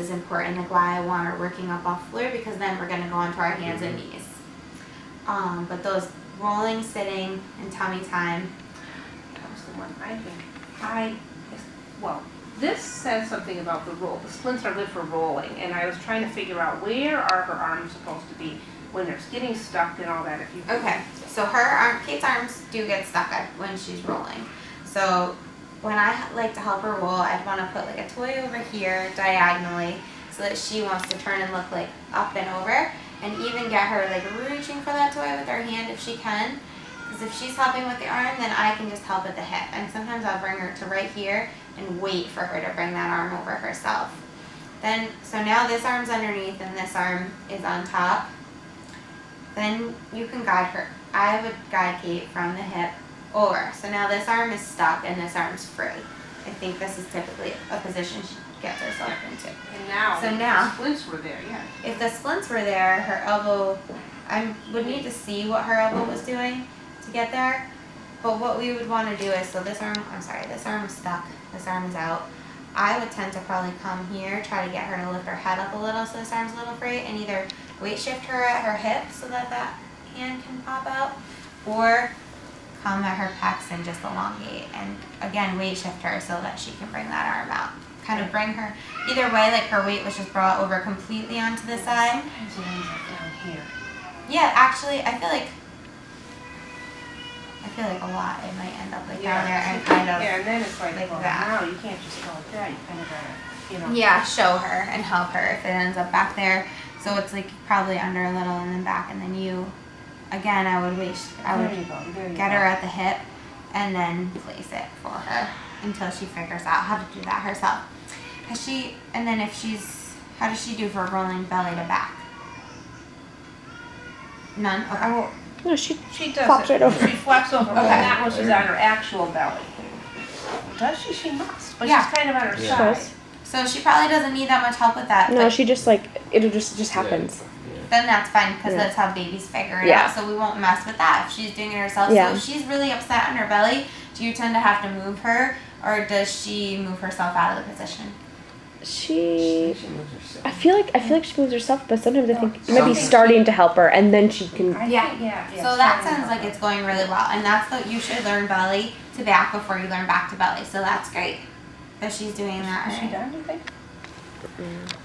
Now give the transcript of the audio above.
is important. Like why I want her working up off the floor, because then we're gonna go onto our hands and knees. But those rolling, sitting, and tummy time. That was the one I think. Well, this says something about the roll. The splints are good for rolling, and I was trying to figure out where are her arms supposed to be when they're getting stuck and all that. If you Okay, so Kate's arms do get stuck when she's rolling. So when I like to help her roll, I'd want to put like a toy over here diagonally so that she wants to turn and look like up and over, and even get her like reaching for that toy with her hand if she can. Because if she's helping with the arm, then I can just help at the hip. And sometimes I'll bring her to right here and wait for her to bring that arm over herself. Then, so now this arm's underneath and this arm is on top. Then you can guide her. I would guide Kate from the hip over. So now this arm is stuck and this arm's free. I think this is typically a position she gets herself into. And now, So if now- the splints were there, yeah. If the splints were there, her elbow, I would need to see what her elbow was doing to get there. But what we would want to do is, so this arm is stuck, this arm is out. I would tend to probably come here, try to get her to lift her head up a little so this arm's a little free, and either weight shift her at her hip so that that hand can pop out, or come at her pecs and just elongate, and again weight shift her so that she can bring that arm out. Kind of bring her, either way, like her weight was just brought over completely onto the side. Sometimes it ends up down here. Yeah, actually, I feel like a lot it might end up like down there and kind of Yeah, and then it's like, like well, that. now you can't just go like that. You kind of gotta, you know. Yeah, show her and help her if it ends up back there. So it's like probably under a little and then back, and then you, again, I would There you go. There you get go. her at the hip and then place it for her until she figures out how to do that herself. And then how does she do for rolling belly to back? None? Okay. No, she She does flops it. right over. She flaps over. Well, Okay. that one she's on her actual belly. Does she? She must. But Yeah. she's kind of on her Yeah. side. does. So she probably doesn't need that much help with that. No, but she just like it'll just happens. then that's fine, because Yeah. that's how babies figure it Yeah. out. So we won't mess with that if she's doing it herself. Yeah. So if she's really upset on her belly, do you tend to have to move her, or does she move herself out of the position? She She moves herself. I feel like she moves herself, but sometimes I think you might be Sometimes. starting to help her, and then she can. I Yeah. think, yeah. So that sounds like it's going really well, and that's what you should learn belly to back before you learn back to belly. So that's great that she's doing that. Is she Right? done, do you think?